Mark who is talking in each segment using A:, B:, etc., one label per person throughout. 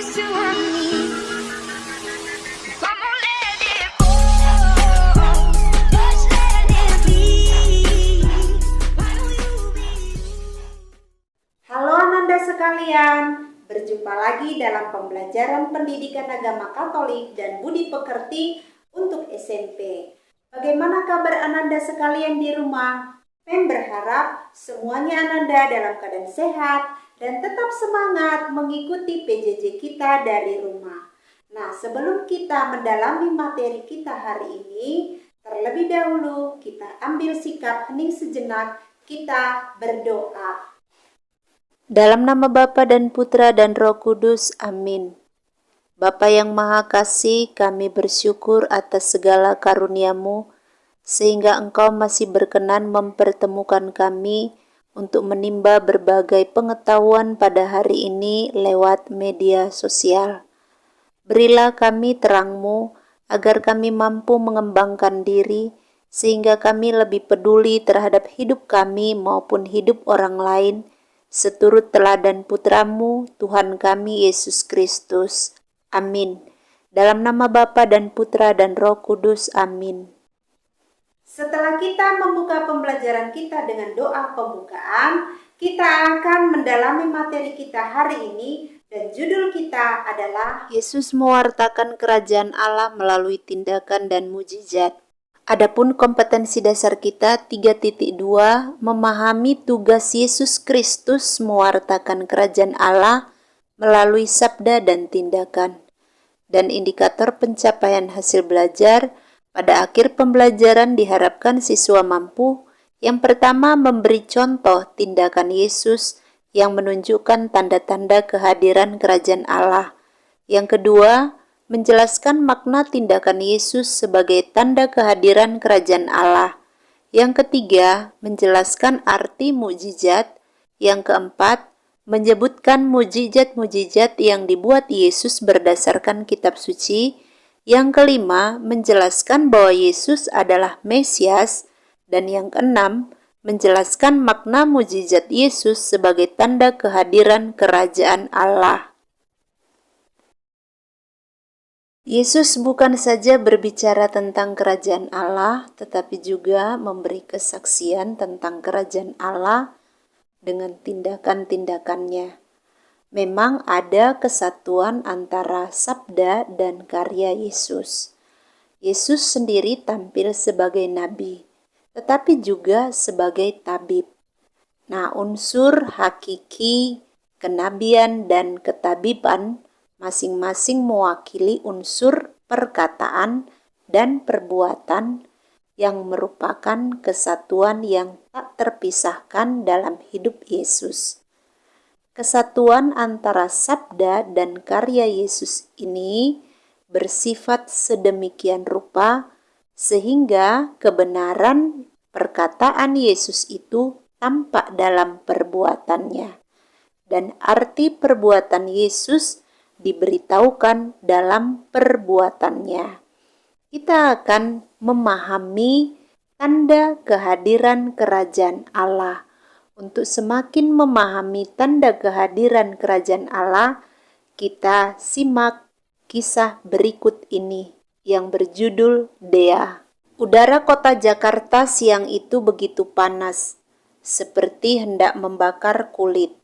A: used to want me. Come on, let it go. Just let it be. Why don't you be you?
B: Halo Ananda sekalian, berjumpa lagi dalam pembelajaran pendidikan agama Katolik dan budi pekerti untuk SMP. Bagaimana kabar Ananda sekalian di rumah? Pem berharap semuanya Ananda dalam keadaan sehat dan tetap semangat mengikuti PJJ kita dari rumah. Nah, sebelum kita mendalami materi kita hari ini, terlebih dahulu kita ambil sikap hening sejenak, kita berdoa. Dalam nama Bapa dan Putra dan Roh Kudus, amin. Bapa yang Maha Kasih, kami bersyukur atas segala karunia-Mu, sehingga Engkau masih berkenan mempertemukan kami untuk menimba berbagai pengetahuan pada hari ini lewat media sosial. Berilah kami terang-Mu, agar kami mampu mengembangkan diri, sehingga kami lebih peduli terhadap hidup kami maupun hidup orang lain, seturut teladan Putra-Mu, Tuhan kami Yesus Kristus. Amin. Dalam nama Bapa dan Putra dan Roh Kudus. Amin. Setelah kita membuka pembelajaran kita dengan doa pembukaan, kita akan mendalami materi kita hari ini dan judul kita adalah Yesus mewartakan kerajaan Allah melalui tindakan dan mujizat. Adapun kompetensi dasar kita 3.2 memahami tugas Yesus Kristus mewartakan kerajaan Allah melalui sabda dan tindakan. Dan indikator pencapaian hasil belajar pada akhir pembelajaran diharapkan siswa mampu yang pertama memberi contoh tindakan Yesus yang menunjukkan tanda-tanda kehadiran kerajaan Allah. Yang kedua, menjelaskan makna tindakan Yesus sebagai tanda kehadiran kerajaan Allah. Yang ketiga, menjelaskan arti mukjizat. Yang keempat, menyebutkan mukjizat-mukjizat yang dibuat Yesus berdasarkan kitab suci. Yang kelima, menjelaskan bahwa Yesus adalah Mesias. Dan yang keenam, menjelaskan makna mukjizat Yesus sebagai tanda kehadiran kerajaan Allah. Yesus bukan saja berbicara tentang kerajaan Allah, tetapi juga memberi kesaksian tentang kerajaan Allah dengan tindakan-tindakannya. Memang ada kesatuan antara sabda dan karya Yesus. Yesus sendiri tampil sebagai nabi, tetapi juga sebagai tabib. Nah, unsur hakiki, kenabian, dan ketabiban masing-masing mewakili unsur perkataan dan perbuatan yang merupakan kesatuan yang tak terpisahkan dalam hidup Yesus. Kesatuan antara sabda dan karya Yesus ini bersifat sedemikian rupa sehingga kebenaran perkataan Yesus itu tampak dalam perbuatannya. Dan arti perbuatan Yesus diberitahukan dalam perbuatannya. Kita akan memahami tanda kehadiran kerajaan Allah. Untuk semakin memahami tanda kehadiran kerajaan Allah, kita simak kisah berikut ini yang berjudul Dea. Udara kota Jakarta siang itu begitu panas, seperti hendak membakar kulit.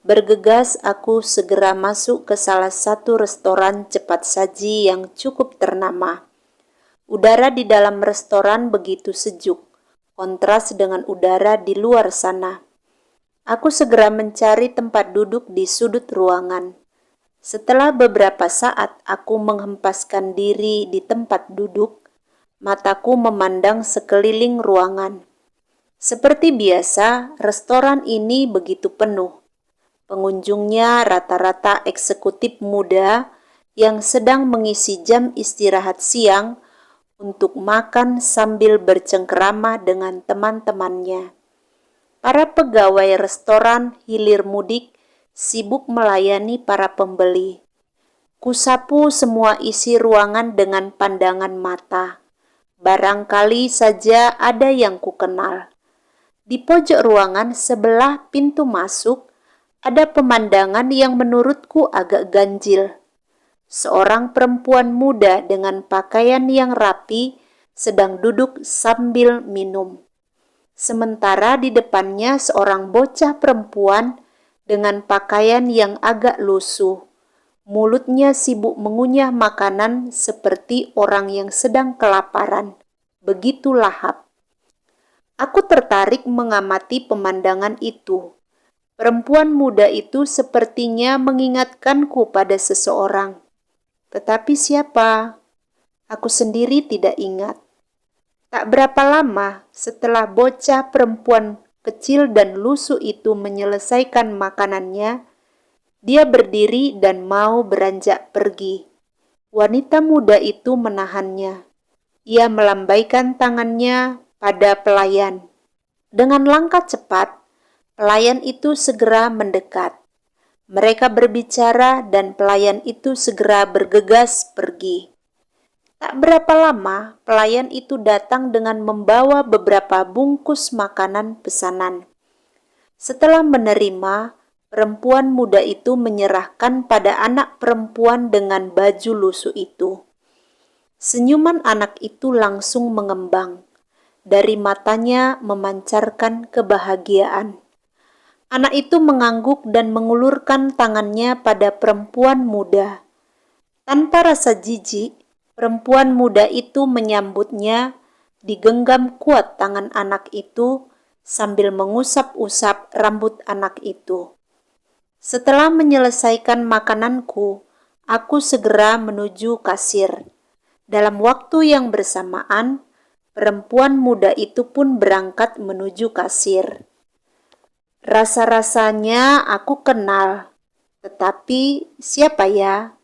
B: Bergegas aku segera masuk ke salah satu restoran cepat saji yang cukup ternama. Udara di dalam restoran begitu sejuk, kontras dengan udara di luar sana. Aku segera mencari tempat duduk di sudut ruangan. Setelah beberapa saat aku menghempaskan diri di tempat duduk, mataku memandang sekeliling ruangan. Seperti biasa, restoran ini begitu penuh. Pengunjungnya rata-rata eksekutif muda yang sedang mengisi jam istirahat siang untuk makan sambil bercengkerama dengan teman-temannya. Para pegawai restoran hilir mudik sibuk melayani para pembeli. Kusapu semua isi ruangan dengan pandangan mata. Barangkali saja ada yang kukenal. Di pojok ruangan sebelah pintu masuk, ada pemandangan yang menurutku agak ganjil. Seorang perempuan muda dengan pakaian yang rapi sedang duduk sambil minum. Sementara di depannya seorang bocah perempuan dengan pakaian yang agak lusuh. Mulutnya sibuk mengunyah makanan seperti orang yang sedang kelaparan. Begitu lahap. Aku tertarik mengamati pemandangan itu. Perempuan muda itu sepertinya mengingatkanku pada seseorang. Tetapi siapa? Aku sendiri tidak ingat. Tak berapa lama setelah bocah perempuan kecil dan lusuh itu menyelesaikan makanannya, dia berdiri dan mau beranjak pergi. Wanita muda itu menahannya. Ia melambaikan tangannya pada pelayan. Dengan langkah cepat, pelayan itu segera mendekat. Mereka berbicara dan pelayan itu segera bergegas pergi. Tak berapa lama, pelayan itu datang dengan membawa beberapa bungkus makanan pesanan. Setelah menerima, perempuan muda itu menyerahkan pada anak perempuan dengan baju lusuh itu. Senyuman anak itu langsung mengembang. Dari matanya memancarkan kebahagiaan. Anak itu mengangguk dan mengulurkan tangannya pada perempuan muda. Tanpa rasa jijik, perempuan muda itu menyambutnya, digenggam kuat tangan anak itu sambil mengusap-usap rambut anak itu. Setelah menyelesaikan makananku, aku segera menuju kasir. Dalam waktu yang bersamaan, perempuan muda itu pun berangkat menuju kasir. Rasa-rasanya aku kenal, tetapi siapa ya?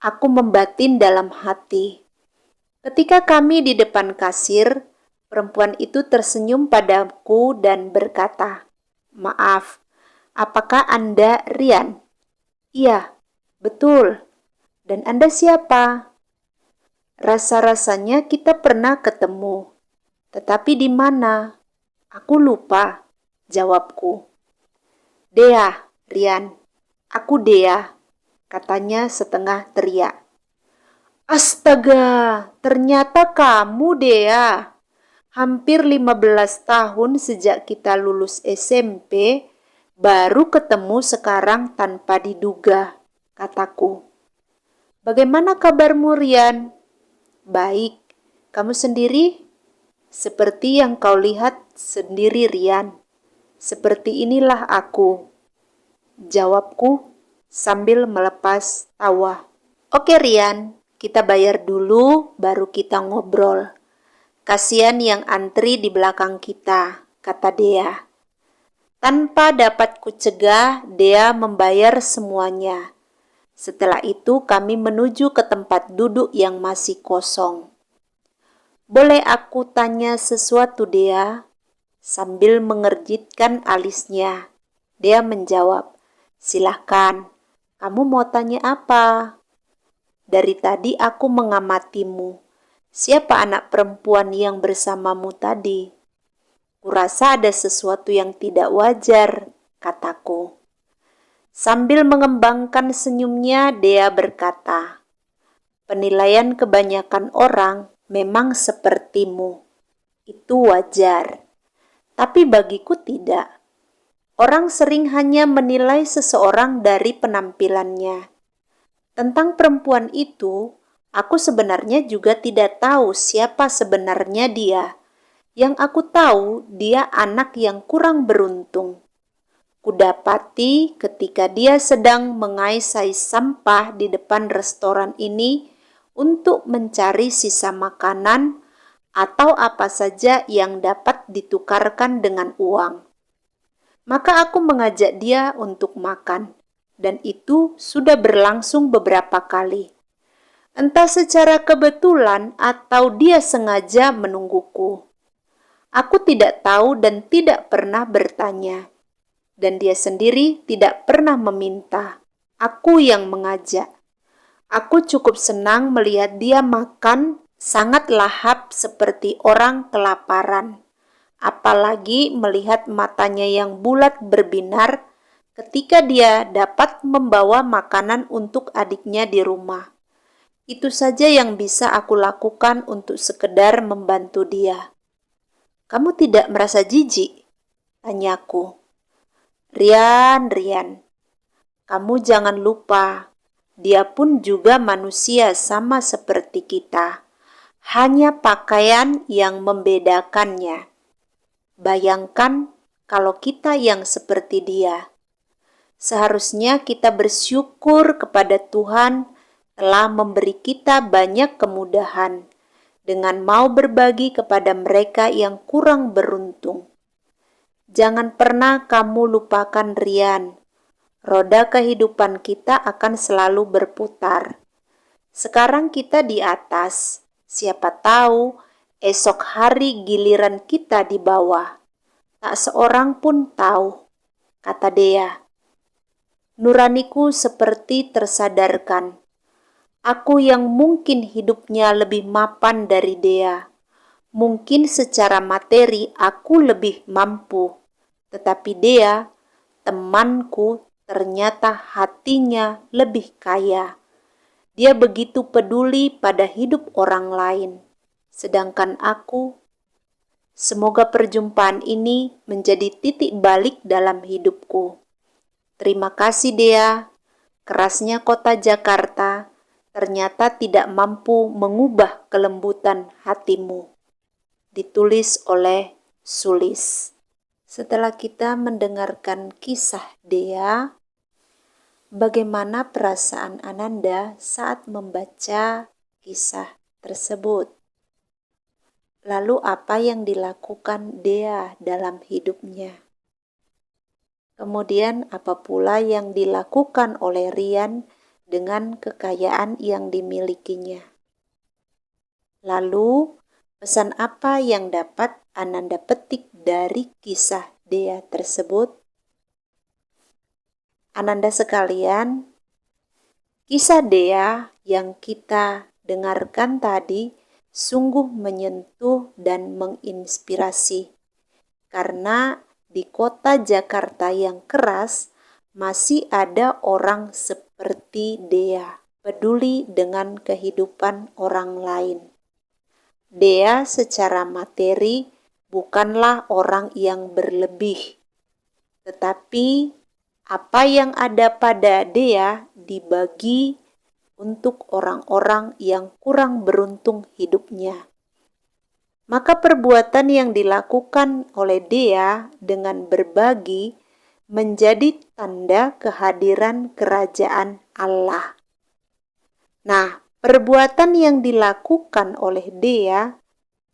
B: Aku membatin dalam hati. Ketika kami di depan kasir, perempuan itu tersenyum padaku dan berkata, "Maaf, apakah Anda Rian?" "Iya, betul. Dan Anda siapa?" "Rasa-rasanya kita pernah ketemu. Tetapi di mana?" "Aku lupa," jawabku. "Dea, Rian. Aku Dea," katanya setengah teriak. "Astaga, ternyata kamu Dea. Hampir 15 tahun sejak kita lulus SMP, baru ketemu sekarang tanpa diduga," kataku. "Bagaimana kabarmu, Rian?" "Baik, kamu sendiri?" "Seperti yang kau lihat sendiri, Rian. Seperti inilah aku," jawabku sambil melepas tawa. "Oke, Rian, kita bayar dulu baru kita ngobrol. Kasihan yang antri di belakang kita," kata Dea. Tanpa dapat kucegah, Dea membayar semuanya. Setelah itu kami menuju ke tempat duduk yang masih kosong. "Boleh aku tanya sesuatu, Dea?" Sambil mengerjitkan alisnya, Dea menjawab, "Silahkan, kamu mau tanya apa?" "Dari tadi aku mengamatimu. Siapa anak perempuan yang bersamamu tadi?" "Kurasa ada sesuatu yang tidak wajar," kataku. Sambil mengembangkan senyumnya, Dea berkata, "Penilaian kebanyakan orang memang sepertimu. Itu wajar. Tapi bagiku tidak. Orang sering hanya menilai seseorang dari penampilannya. Tentang perempuan itu, aku sebenarnya juga tidak tahu siapa sebenarnya dia. Yang aku tahu, dia anak yang kurang beruntung. Kudapati ketika dia sedang mengaisai sampah di depan restoran ini untuk mencari sisa makanan atau apa saja yang dapat ditukarkan dengan uang. Maka aku mengajak dia untuk makan, dan itu sudah berlangsung beberapa kali. Entah secara kebetulan atau dia sengaja menungguku. Aku tidak tahu dan tidak pernah bertanya. Dan dia sendiri tidak pernah meminta. Aku yang mengajak. Aku cukup senang melihat dia makan sangat lahap seperti orang kelaparan. Apalagi melihat matanya yang bulat berbinar ketika dia dapat membawa makanan untuk adiknya di rumah. Itu saja yang bisa aku lakukan untuk sekedar membantu dia. Kamu tidak merasa jijik? Tanyaku. Rian, kamu jangan lupa, dia pun juga manusia sama seperti kita. Hanya pakaian yang membedakannya. Bayangkan kalau kita yang seperti dia. Seharusnya kita bersyukur kepada Tuhan telah memberi kita banyak kemudahan dengan mau berbagi kepada mereka yang kurang beruntung. Jangan pernah kamu lupakan Rian. Roda kehidupan kita akan selalu berputar. Sekarang kita di atas. Siapa tahu esok hari giliran kita di bawah. Tak seorang pun tahu, kata Dea. Nuraniku seperti tersadarkan. Aku yang mungkin hidupnya lebih mapan dari Dea. Mungkin secara materi aku lebih mampu. Tetapi Dea, temanku, ternyata hatinya lebih kaya. Dia begitu peduli pada hidup orang lain. Sedangkan aku, semoga perjumpaan ini menjadi titik balik dalam hidupku. Terima kasih Dea. Kerasnya kota Jakarta ternyata tidak mampu mengubah kelembutan hatimu. Ditulis oleh Sulis. Setelah kita mendengarkan kisah Dea, bagaimana perasaan Ananda saat membaca kisah tersebut? Lalu apa yang dilakukan Dea dalam hidupnya? Kemudian apa pula yang dilakukan oleh Rian dengan kekayaan yang dimilikinya? Lalu pesan apa yang dapat Ananda petik dari kisah Dea tersebut? Ananda sekalian, kisah Dea yang kita dengarkan tadi sungguh menyentuh dan menginspirasi. Karena di kota Jakarta yang keras masih ada orang seperti Dea, peduli dengan kehidupan orang lain. Dea secara materi bukanlah orang yang berlebih, tetapi apa yang ada pada Dea dibagi untuk orang-orang yang kurang beruntung hidupnya. Maka perbuatan yang dilakukan oleh Dea dengan berbagi menjadi tanda kehadiran kerajaan Allah. Nah, perbuatan yang dilakukan oleh Dea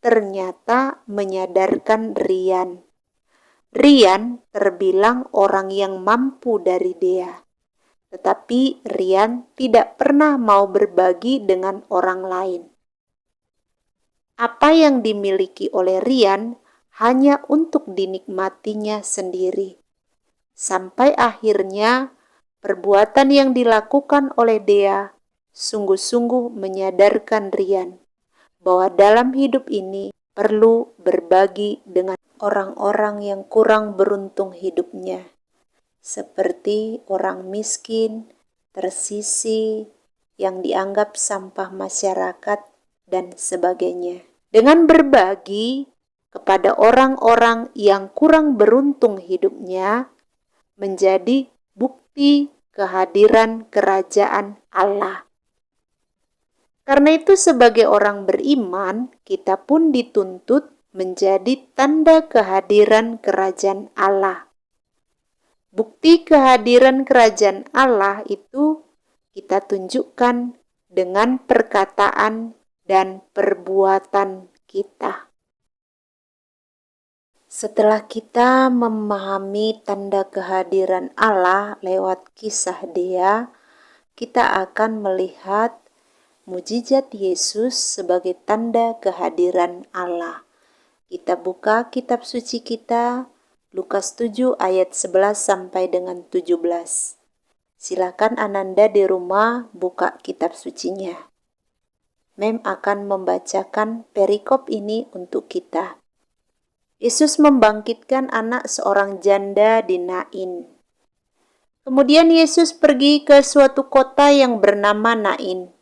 B: ternyata menyadarkan Rian. Rian terbilang orang yang mampu dari Dea. Tetapi Rian tidak pernah mau berbagi dengan orang lain. Apa yang dimiliki oleh Rian hanya untuk dinikmatinya sendiri. Sampai akhirnya perbuatan yang dilakukan oleh Dea sungguh-sungguh menyadarkan Rian bahwa dalam hidup ini perlu berbagi dengan orang-orang yang kurang beruntung hidupnya, seperti orang miskin, tersisih, yang dianggap sampah masyarakat, dan sebagainya. Dengan berbagi kepada orang-orang yang kurang beruntung hidupnya, menjadi bukti kehadiran kerajaan Allah. Karena itu sebagai orang beriman, kita pun dituntut menjadi tanda kehadiran kerajaan Allah. Bukti kehadiran kerajaan Allah itu kita tunjukkan dengan perkataan dan perbuatan kita. Setelah kita memahami tanda kehadiran Allah lewat kisah Dea, kita akan melihat mujizat Yesus sebagai tanda kehadiran Allah. Kita buka kitab suci kita, Lukas 7 ayat 11 sampai dengan 17. Silakan Ananda di rumah buka kitab sucinya. Mem akan membacakan perikop ini untuk kita. Yesus membangkitkan anak seorang janda di Nain. Kemudian Yesus pergi ke suatu kota yang bernama Nain.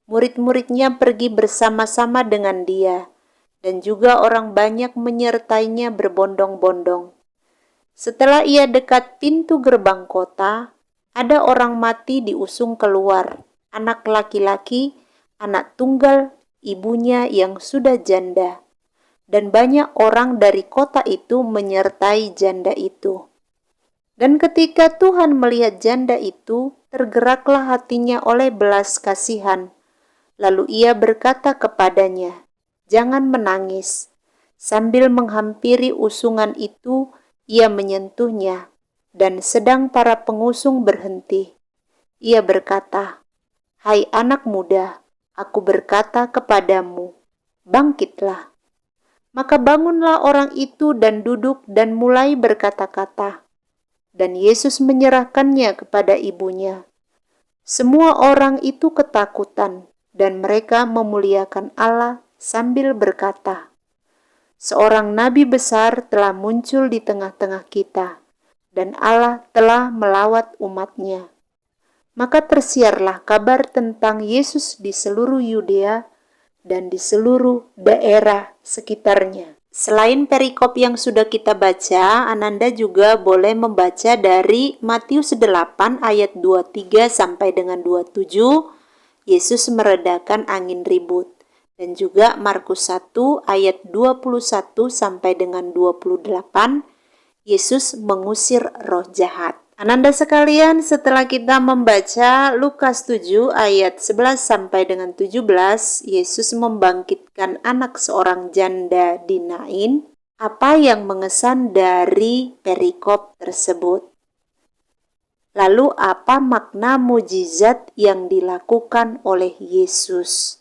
B: Murid-muridnya pergi bersama-sama dengan dia, dan juga orang banyak menyertainya berbondong-bondong. Setelah ia dekat pintu gerbang kota, ada orang mati diusung keluar, anak laki-laki, anak tunggal, ibunya yang sudah janda. Dan banyak orang dari kota itu menyertai janda itu. Dan ketika Tuhan melihat janda itu, tergeraklah hatinya oleh belas kasihan. Lalu ia berkata kepadanya, "Jangan menangis." Sambil menghampiri usungan itu, ia menyentuhnya, dan sedang para pengusung berhenti. Ia berkata, "Hai anak muda, aku berkata kepadamu, bangkitlah." Maka bangunlah orang itu dan duduk dan mulai berkata-kata. Dan Yesus menyerahkannya kepada ibunya. Semua orang itu ketakutan, dan mereka memuliakan Allah sambil berkata, "Seorang nabi besar telah muncul di tengah-tengah kita, dan Allah telah melawat umat-Nya." Maka tersiarlah kabar tentang Yesus di seluruh Yudea dan di seluruh daerah sekitarnya. Selain perikop yang sudah kita baca, Ananda juga boleh membaca dari Matius 8 ayat 23 sampai dengan 27, Yesus meredakan angin ribut. Dan juga Markus 1 ayat 21 sampai dengan 28, Yesus mengusir roh jahat. Ananda sekalian, setelah kita membaca Lukas 7 ayat 11 sampai dengan 17, Yesus membangkitkan anak seorang janda di Nain. Apa yang mengesan dari perikop tersebut? Lalu apa makna mujizat yang dilakukan oleh Yesus?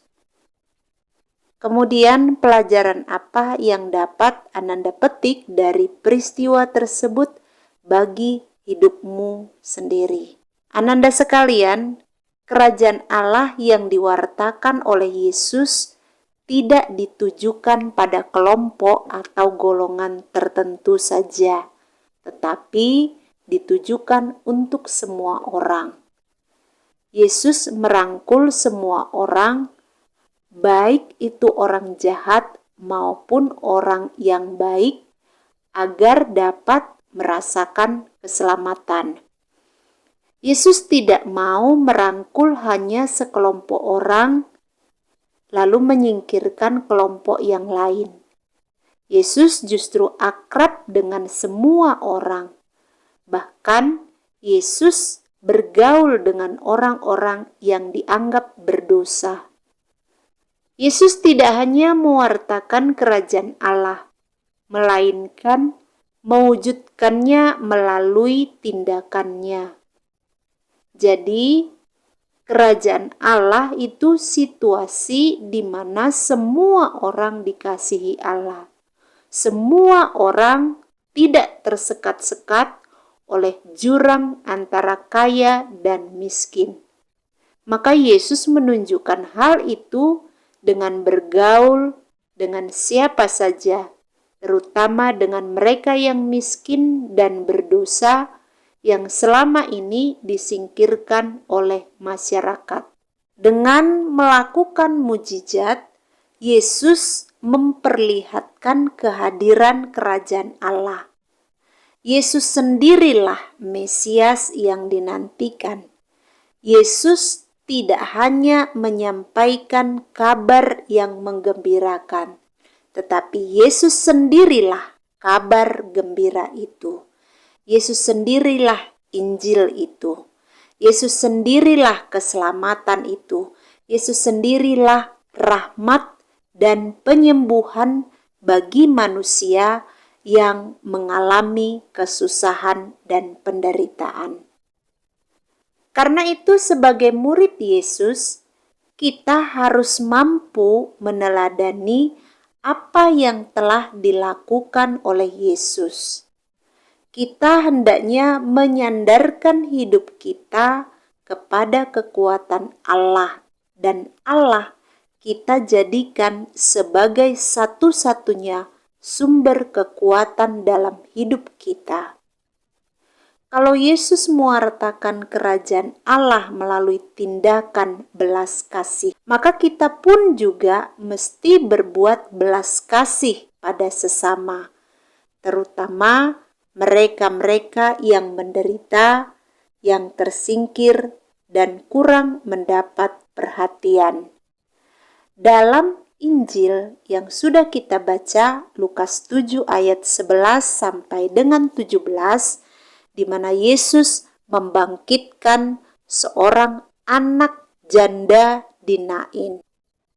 B: Kemudian pelajaran apa yang dapat Ananda petik dari peristiwa tersebut bagi hidupmu sendiri? Ananda sekalian, kerajaan Allah yang diwartakan oleh Yesus tidak ditujukan pada kelompok atau golongan tertentu saja, tetapi ditujukan untuk semua orang. Yesus merangkul semua orang, baik itu orang jahat maupun orang yang baik, agar dapat merasakan keselamatan. Yesus tidak mau merangkul hanya sekelompok orang, lalu menyingkirkan kelompok yang lain. Yesus justru akrab dengan semua orang. Bahkan Yesus bergaul dengan orang-orang yang dianggap berdosa. Yesus tidak hanya mewartakan kerajaan Allah, melainkan mewujudkannya melalui tindakannya. Jadi, kerajaan Allah itu situasi di mana semua orang dikasihi Allah. Semua orang tidak tersekat-sekat oleh jurang antara kaya dan miskin. Maka Yesus menunjukkan hal itu dengan bergaul dengan siapa saja, terutama dengan mereka yang miskin dan berdosa yang selama ini disingkirkan oleh masyarakat. Dengan melakukan mujizat, Yesus memperlihatkan kehadiran kerajaan Allah. Yesus sendirilah Mesias yang dinantikan. Yesus tidak hanya menyampaikan kabar yang menggembirakan, tetapi Yesus sendirilah kabar gembira itu. Yesus sendirilah Injil itu. Yesus sendirilah keselamatan itu. Yesus sendirilah rahmat dan penyembuhan bagi manusia yang mengalami kesusahan dan penderitaan. Karena itu, sebagai murid Yesus, kita harus mampu meneladani apa yang telah dilakukan oleh Yesus. Kita hendaknya menyandarkan hidup kita kepada kekuatan Allah, dan Allah kita jadikan sebagai satu-satunya sumber kekuatan dalam hidup kita. Kalau Yesus mewartakan kerajaan Allah melalui tindakan belas kasih, maka kita pun juga mesti berbuat belas kasih pada sesama, terutama mereka-mereka yang menderita, yang tersingkir, dan kurang mendapat perhatian. Dalam Injil yang sudah kita baca, Lukas 7 ayat 11 sampai dengan 17, di mana Yesus membangkitkan seorang anak janda di Nain.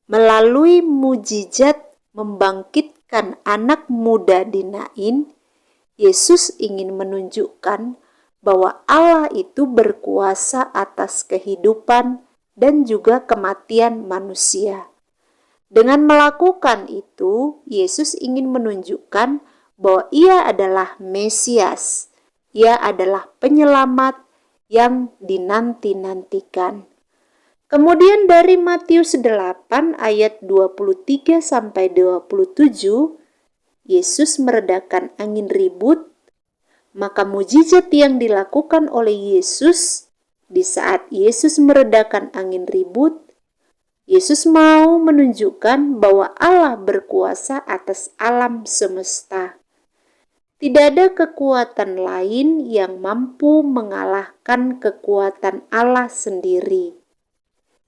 B: Melalui mujizat membangkitkan anak muda di Nain, Yesus ingin menunjukkan bahwa Allah itu berkuasa atas kehidupan dan juga kematian manusia. Dengan melakukan itu, Yesus ingin menunjukkan bahwa Ia adalah Mesias. Ia adalah penyelamat yang dinanti-nantikan. Kemudian dari Matius 8 ayat 23 sampai 27, Yesus meredakan angin ribut. Maka mujizat yang dilakukan oleh Yesus di saat Yesus meredakan angin ribut, Yesus mau menunjukkan bahwa Allah berkuasa atas alam semesta. Tidak ada kekuatan lain yang mampu mengalahkan kekuatan Allah sendiri.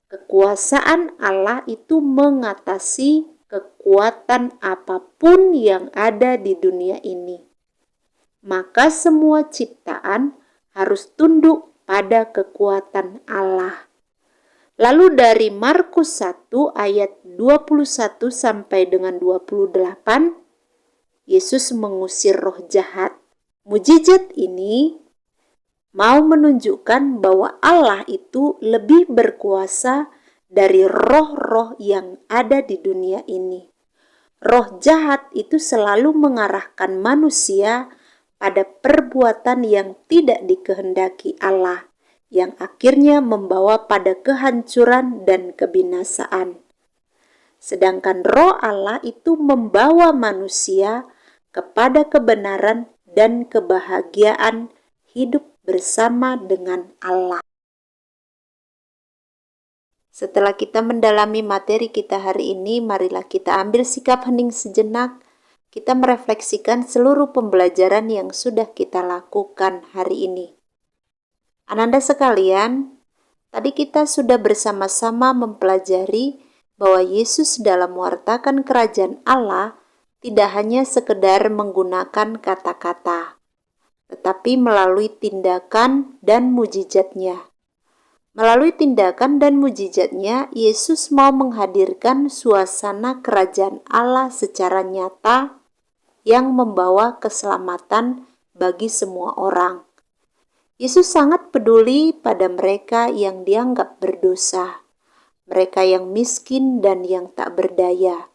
B: Kekuasaan Allah itu mengatasi kekuatan apapun yang ada di dunia ini. Maka semua ciptaan harus tunduk pada kekuatan Allah. Lalu dari Markus 1 ayat 21 sampai dengan 28, Yesus mengusir roh jahat. Mujizat ini mau menunjukkan bahwa Allah itu lebih berkuasa dari roh-roh yang ada di dunia ini. Roh jahat itu selalu mengarahkan manusia pada perbuatan yang tidak dikehendaki Allah, yang akhirnya membawa pada kehancuran dan kebinasaan. Sedangkan roh Allah itu membawa manusia kepada kebenaran dan kebahagiaan hidup bersama dengan Allah. Setelah kita mendalami materi kita hari ini, marilah kita ambil sikap hening sejenak. Kita merefleksikan seluruh pembelajaran yang sudah kita lakukan hari ini. Ananda sekalian, tadi kita sudah bersama-sama mempelajari bahwa Yesus dalam mewartakan kerajaan Allah tidak hanya sekedar menggunakan kata-kata, tetapi melalui tindakan dan mujizatnya. Melalui tindakan dan mujizatnya, Yesus mau menghadirkan suasana kerajaan Allah secara nyata yang membawa keselamatan bagi semua orang. Yesus sangat peduli pada mereka yang dianggap berdosa, mereka yang miskin dan yang tak berdaya,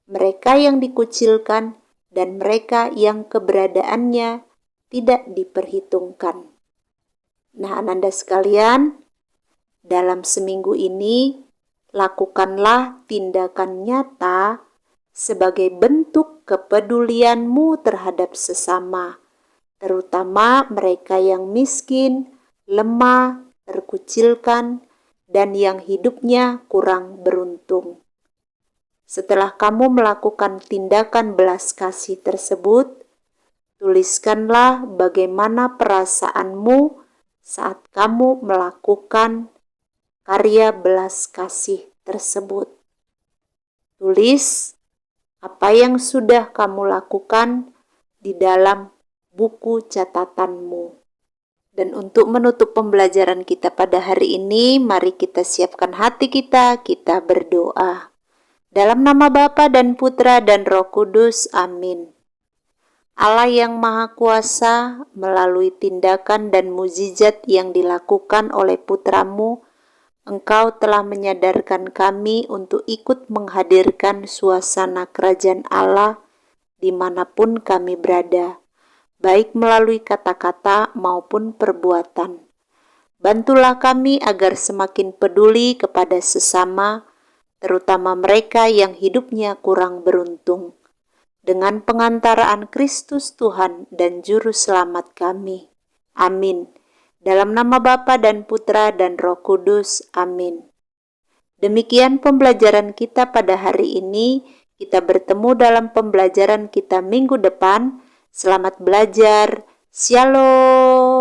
B: mereka yang dikucilkan, dan mereka yang keberadaannya tidak diperhitungkan. Nah, Ananda sekalian, dalam seminggu ini, lakukanlah tindakan nyata sebagai bentuk kepedulianmu terhadap sesama, terutama mereka yang miskin, lemah, terkucilkan, dan yang hidupnya kurang beruntung. Setelah kamu melakukan tindakan belas kasih tersebut, tuliskanlah bagaimana perasaanmu saat kamu melakukan karya belas kasih tersebut. Tulis apa yang sudah kamu lakukan di dalam buku catatanmu. Dan untuk menutup pembelajaran kita pada hari ini, mari kita siapkan hati kita berdoa. Dalam nama Bapa dan Putra dan Roh Kudus, amin. Allah yang Maha Kuasa, melalui tindakan dan mujizat yang dilakukan oleh Putramu, Engkau telah menyadarkan kami untuk ikut menghadirkan suasana kerajaan Allah dimanapun kami berada, baik melalui kata-kata maupun perbuatan. Bantulah kami agar semakin peduli kepada sesama, terutama mereka yang hidupnya kurang beruntung. Dengan pengantaraan Kristus Tuhan dan Juru Selamat kami, Amin. Dalam nama Bapa dan Putra dan Roh Kudus. Amin. Demikian pembelajaran kita pada hari ini. Kita bertemu dalam pembelajaran kita minggu depan. Selamat belajar. Shalom.